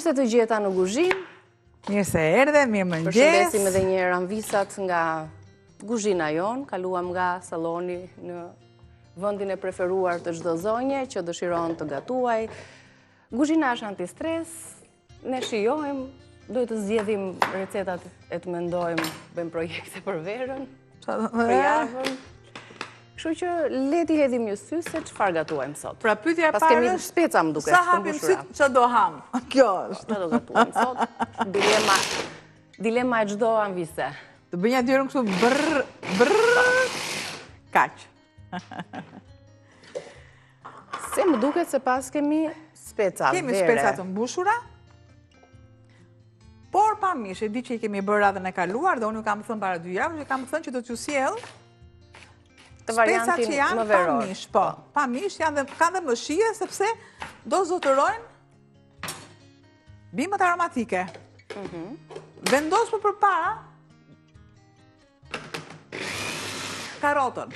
Mirë se të gjeta në kuzhinë. Mirë se erdhe, mirë mëngjes. Përshëndesim edhe një herë anvisat nga kuzhina jonë. Kaluam nga salloni në vendin e preferuar të çdo zonje që dëshiron të gatuaj. Kuzhina është antistres. Ne shijojmë, duhet të zgjedhim recetat e të mendojmë, bëjmë projekte për verën, për javën. Kështu që leti hedhim një sy se çfarë gatuajmë sot. Pra pyetja e Pas parë kemi është speca më duket. sa hapim syt, çfarë do ham? Kjo është. Çfarë do gatuajmë sot? Dilema e çdo anvise. Të bëj një dyrën kështu brrr. Kaq. Se më duket se pas kemi speca vere. Kemi speca të mbushura. Por pa mish, e di që i kemi bërë radhën e kaluar dhe unë ju kam thënë para 2 javësh, kam thënë që do t'ju sjell specat që janë pa mish, po. Pa mish janë dhe kanë dhe më shije sepse do zotërojnë bimët aromatike. Vendos më përpara karotën.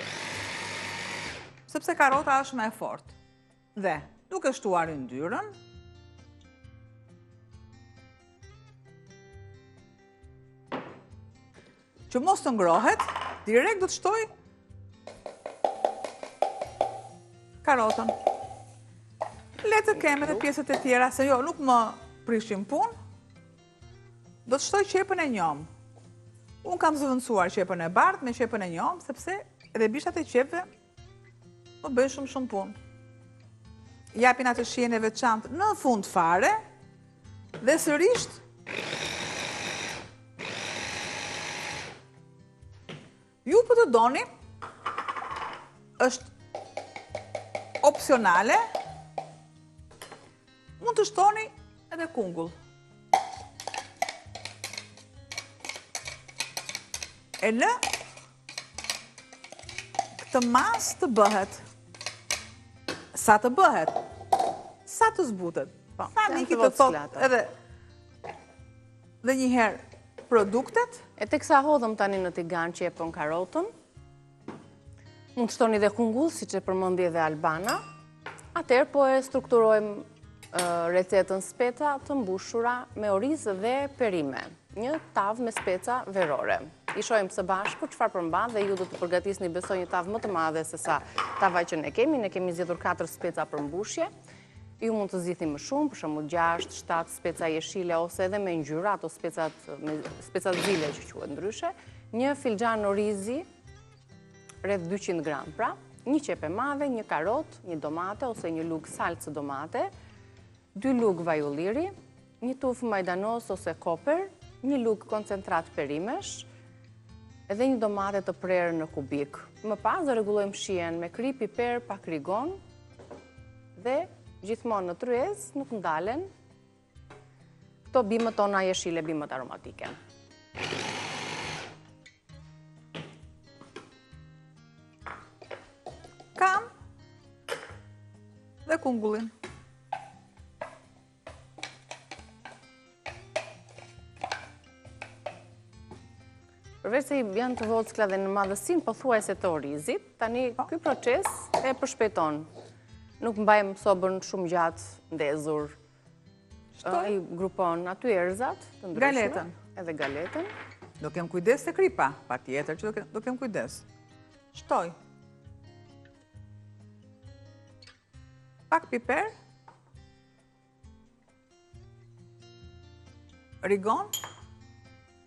Sepse karota është më e fortë. Dhe duke shtuar yndyrën, që mos të ngrohet, direkt do të shtoj karotën. Le të kem edhe pjesët e tjera, se jo, nuk më prishim punë, do të shtoj qepën e njom. Unë kam zëvendësuar qepën e bardhë me qepën e njom, sepse edhe bishat e qepëve më bëjnë shumë punë. Japin atë shijen e veçantë në fund fare, dhe sërisht ju për të doni, është opsionale, mund të shtoni edhe kungull. E lë këtë mas të bëhet. Sa të bëhet? Sa të zbutet? Sa Niki të thotë edhe dhe njëherë produktet. E teksa hodhëm tani në tigan qepën karotën, mund të shtoni dhe kungull, si që përmendi edhe Albana, atëherë po e strukturojmë recetën speca të mbushura me orizë dhe perime. Një tavë me speca verore. I shojmë së bashku çfarë përmban dhe ju do të përgatisni besoj një tavë më të madhe se sa tava që ne kemi zgjedhur 4 speca për mbushje. Ju mund të zgjidhni më shumë, për shembull 6, 7 speca jeshile ose edhe me ngjyra, ato specat zile që quhet ndryshe. Një filxhan orizi, rreth 200 gram pra, një qepë e madhe, një karot, një domate ose një lugë salcë domate, 2 lugë vaj ulliri, një tufë majdanos ose koper, një lugë koncentrat perimesh, edhe një domate të prerë në kubik. Më pas do rregullojmë shijen me kri, piper, pak rigon dhe gjithmonë në tryez nuk ndalen këto bimët tona jeshile, bimët aromatike. Kam dhe kungullin. Përveç se janë të vockla dhe në madhësinë pothuajse të orizit, tani ky proces e përshpejton. Nuk mbajmë sobën shumë gjatë ndezur. I grupon aty erzat të ndryshme. Galetën. Edhe galetën. Do kem kujdes te kripa, patjetër që do kem kujdes. Shtoj. Pak piper. Rigon.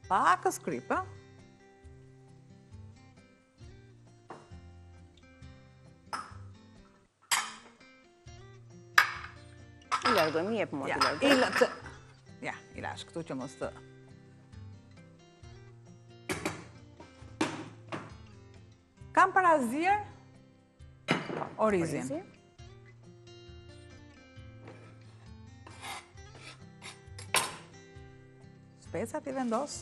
Pakës kripa. I largojmë, jep mua të largojmë. Ja, i lash këtu që mos të... Kam parazir orizin. Specat i vendos.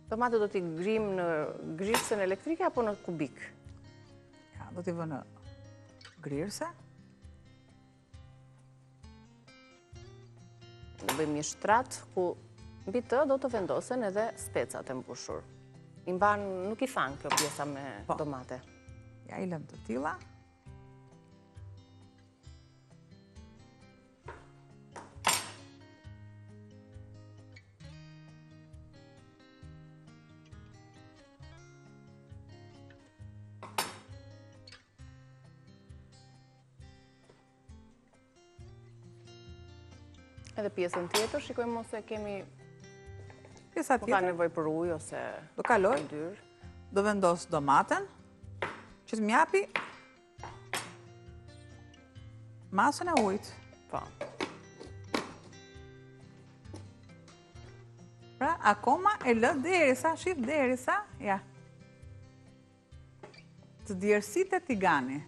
Tomate do t'i grim në grirësen elektrike apo në kubik? Ja, do t'i vë në grirëse. Do bëjmë një shtrat ku mbi të do të vendosen edhe specat e mbushur. i mban, nuk i than kjo pjesa me domate. Ja i lëm të tilla. Edhe pjesën tjetër, shikojmë mos e kemi... Pjesa Nuk ka tjetër nevoj për ujë ose... do kaloj, yndyrë. do vendos domaten, që të mjapi masën e ujit. Po. Pra, akoma e lë derisa, shif derisa, ja, të djersitet tigani.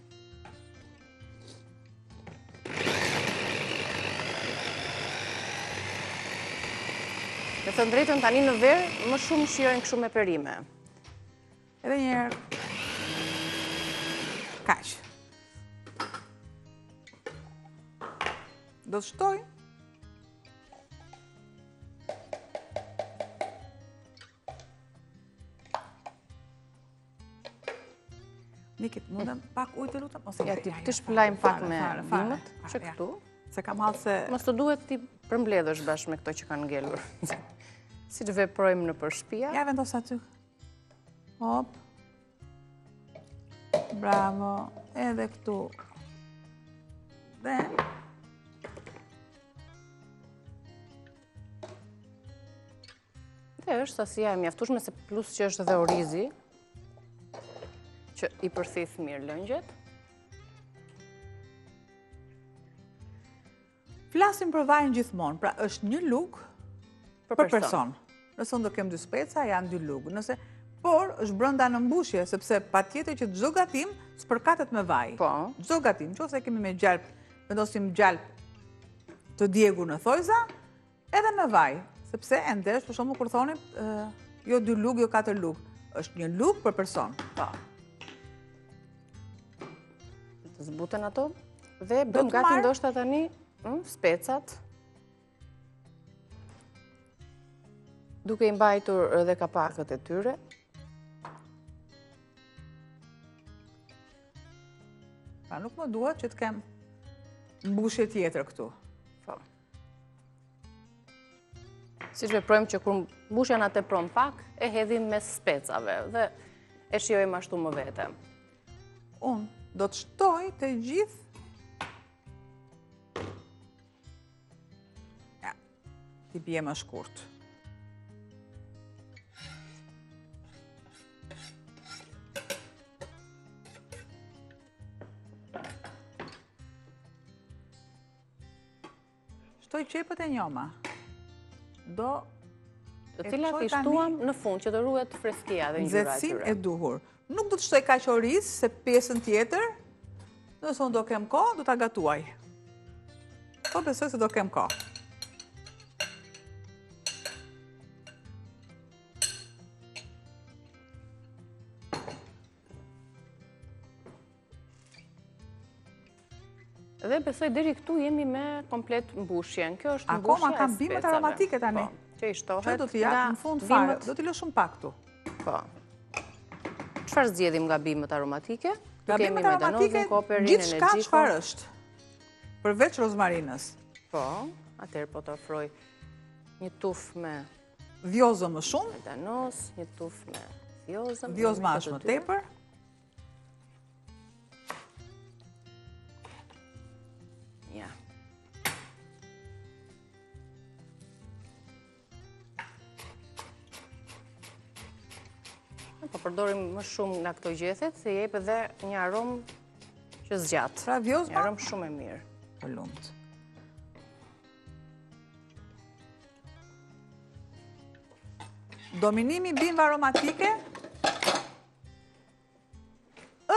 Me thënë drejtën tani në verë, më shumë shijojnë kështu me perime. Edhe njerë, kaq. Do të shtoj Nikit, mundem pak ujë të lutem? Ja, ti shpëlajmë pak me bimët, që këtu. Se kam halë se... Mos të duhet ti përmbledhësh bashkë me këto që kanë ngelur. Si që veprojmë në përshpia. Ja, vendos aty. Hop. Bravo. Edhe këtu. Dhe... Dhe është sasia e mjaftueshme, se plus që është dhe orizi, që i përthith mirë lëngjet. Flasim për vajin gjithmonë, pra është një lugë për person. Nëse unë do kem 2 speca, janë 2 lugë. Por është brenda në mbushje, sepse patjetër që çdo gatim spërkatet me vaj. Po. Çdo gatim, nëse kemi me gjalp, vendosim gjalp të djegur në thojza, edhe me vaj, sepse endesh, për shembull kur thonim, jo 2 lugë, jo 4 lugë, është një lugë për person. Po. Të zbuten ato dhe bëm gati ndoshta tani specat, duke i mbajtur edhe kapakët e tyre. Pra nuk më duhet që të kem mbushje tjetër këtu. Po. Si që veprojmë që kur mbushja na tepron pak, e hedhim mes specave dhe e shijojmë ashtu më vete. Unë do të shtoj të gjithë t'i bje më shkurt. Shtoj qepët e njoma. Të cilat i shtuam në fund, që të ruhet freskia dhe ngjyra e tyre. Nxehtësinë e duhur. Nuk do të shtoj kaq oriz, se pjesën tjetër, nëse unë do kem kohë, do ta gatuaj. Po besoj se do kem kohë. Dhe besoj deri këtu jemi me komplet mbushjen. Kjo është mbushja e specave. Akoma kam bimët aromatike tani. Që i shtohet. Që do t'i japë në fund fare, do t'i lë shumë pak këtu. Po. Çfarë zgjedhim nga bimët aromatike? Nga bimët aromatike, gjithçka çfarë është. Përveç rozmarinës. Po, atëherë po të ofroj një tufë me vjozë më shumë, medanos, një tufë me vjozë. Vjozë më ashtë më tepër. Po përdorim më shumë nga këto gjethet, se jep edhe një aromë që zgjat. Pra vjozma? Një aromë shumë e mirë. Për lumt. Dominimi bimëve aromatike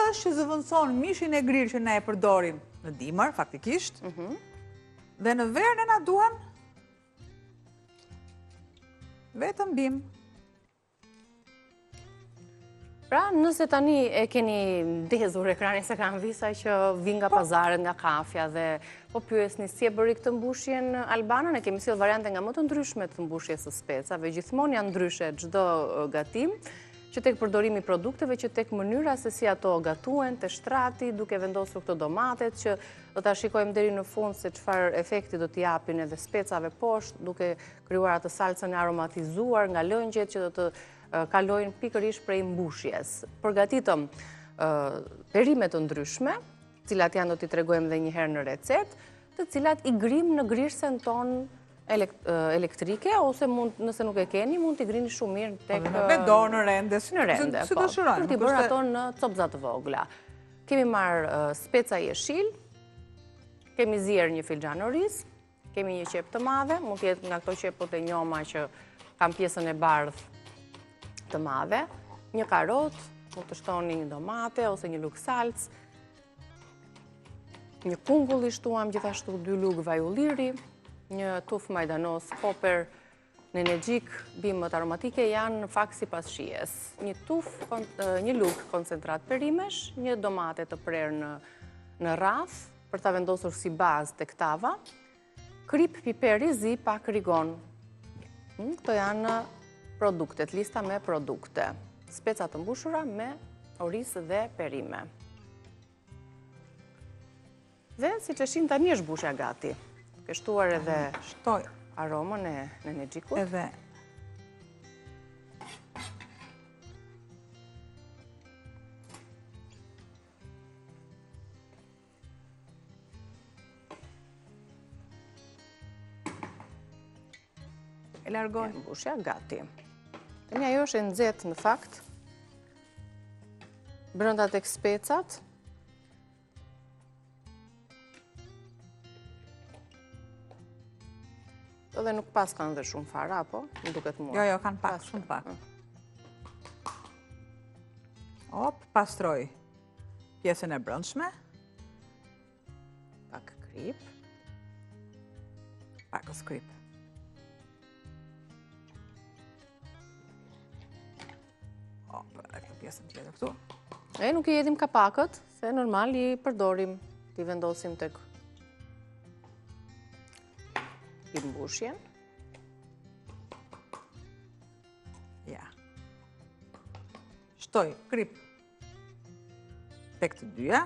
është që zëvendëson mishin e grirë që ne e përdorim në dimër, faktikisht, dhe në verë ne na duan vetëm bimë. Pra, nëse tani e keni ndezur ekranin se kam visa që vinë nga pazaret, nga kafja dhe po pyesni si e bëri këtë mbushjen albana, ne kemi sjellë variante nga më të ndryshme të mbushjes së specave, gjithmonë janë ndryshe çdo gatim. që tek përdorimi i produkteve, që tek mënyra se si ato gatuen, te shtrati, duke vendosur këto domatet, që do ta shikojmë deri në fund se çfarë efekti do t'i japin edhe specave poshtë, duke krijuar atë salcën e aromatizuar nga lëngjet që do të kalojnë pikërisht prej mbushjes. Përgatitëm perime të ndryshme, cilat janë do t'i tregojmë edhe një herë në recet, të cilat i grim në grishtën tonë elektrike, ose nëse nuk e keni, mund t'i grini shumë mirë tek... Me dorë në rende, si po, për t'i bërë ato në copza të vogla. Kemi marrë speca jeshil, kemi zier një filxhan oriz, kemi një qep të madhe, mund t'jetë nga këto qepot e njoma që kam pjesën e bardhë të madhe, një karot, mund të shtoni një domate ose një luk salc, një kungull i shtuam gjithashtu 2 lugë vaj ulliri, një tuf majdanos, koper, nenegjik, bimët aromatike janë në fakt sipas shijes. Një lugë koncentrat perimesh, një domate të prerë në rrath, për ta vendosur si bazë tek tava, krip, piperi, zi, pak rigon. Këto janë produktet, lista me produkte. Speca të mbushura me oris dhe perime. Dhe si që shim tani është bushja gati. Ke shtuar edhe aromën e nenegjikut. Edhe e largoj. Bushja gati. Tani ajo është e nxehtë në fakt. Brenda tek specat. Edhe nuk pas kanë dhe shumë fara, apo? Më duket mua. Jo, kanë pak, shumë pak. Pastroj pjesën e brendshme. Pak krip. Pakës krip. Këtë pjesën tjetër këtu. Nuk i jedhim kapakët, se normal i përdorim, i vendosim tek i mbushjen. Ja. Shtoj krip tek të dyja.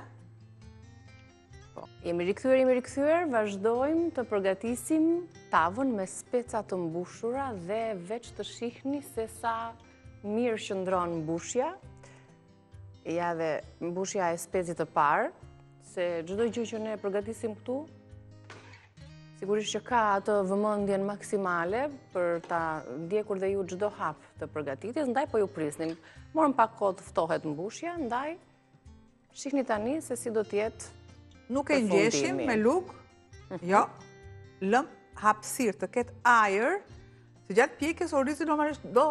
Jemi rikthyer, vazhdojmë të përgatisim tavën me speca të mbushura dhe veç të shihni se sa mirë qëndron mbushja. Ja dhe mbushja e specit të parë, se çdo gjë që ne përgatisim këtu, sigurisht që ka atë vëmendjen maksimale për ta ndjekur dhe ju çdo hap të përgatitjes, ndaj po ju prisnim. Morëm pak kohë të ftohet mbushja, ndaj shihni tani se si do t'jetë. Nuk e ngjeshim me lugë, jo, lëm hapësirë të ketë ajër, se gjatë pjekjes orizi normalisht do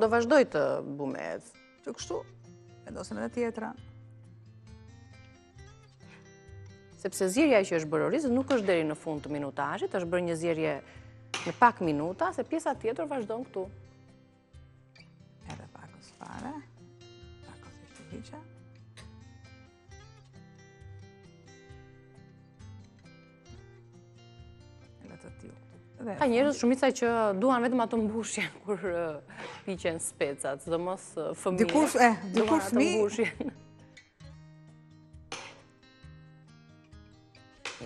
vazhdoj të bumet. Që kështu, vendosim edhe tjetra. Sepse zjerja që është bërë oriz nuk është deri në fund të minutazhit, është bërë një zjerje në pak minuta, se pjesa tjetër vazhdon këtu. Edhe pakës fare, pakës i shtuhiqa. Ka njerëz shumica që duan vetëm ato mbushjen kur piqen specat, sidomos fëmijë. Dikur fëmijë.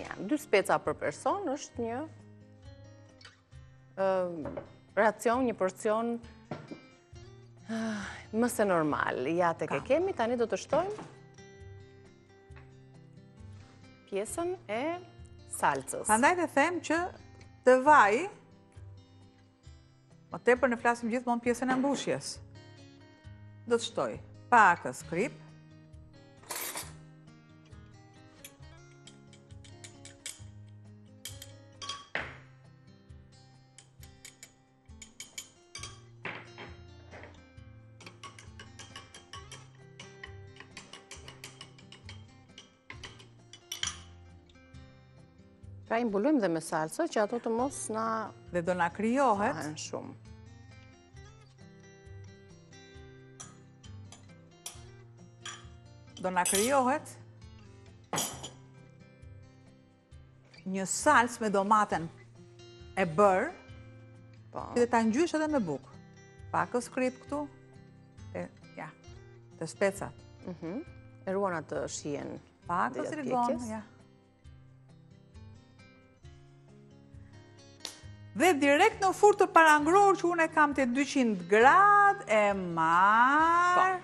Ja, 2 speca për person është një racion, një porcion më se normal. Ja tek e kemi, tani do të shtojmë pjesën e salcës. Prandaj të them që të vaj, më tepër ne flasim gjithmonë pjesën e mbushjes. Do të shtoj pakës krip, Pra i mbulojmë dhe me salsa që ato të mos na... Dhe do na krijohet... shumë. Do na krijohet një salsë me domaten e bërë, që dhe ta ngjysh edhe me bukë. Pakës krip këtu, Ja, të specat. E ruan atë shien. Pak të sirigon, ja. Dhe direkt në furrë të parangror që unë e kam të 200 gradë, e marë.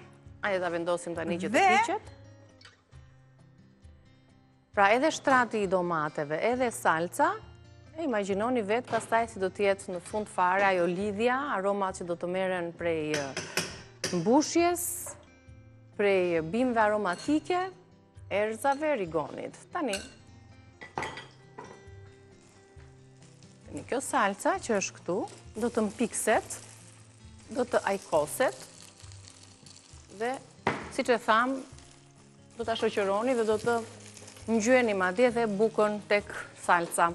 Ajde ta vendosim tani që të piqet. Pra edhe shtrati i domateve, edhe salca, e imagjinoni vetë pastaj si do t'jetë në fund fare ajo lidhja, aromat që do të merren prej mbushjes, prej bimëve aromatike, erëzave, rigonit. Tani, kjo salca që është këtu, do të mpikset, do të ajkoset, dhe, si që thamë, do të shoqëroni dhe do të ngjyeni madje dhe bukën tek salca.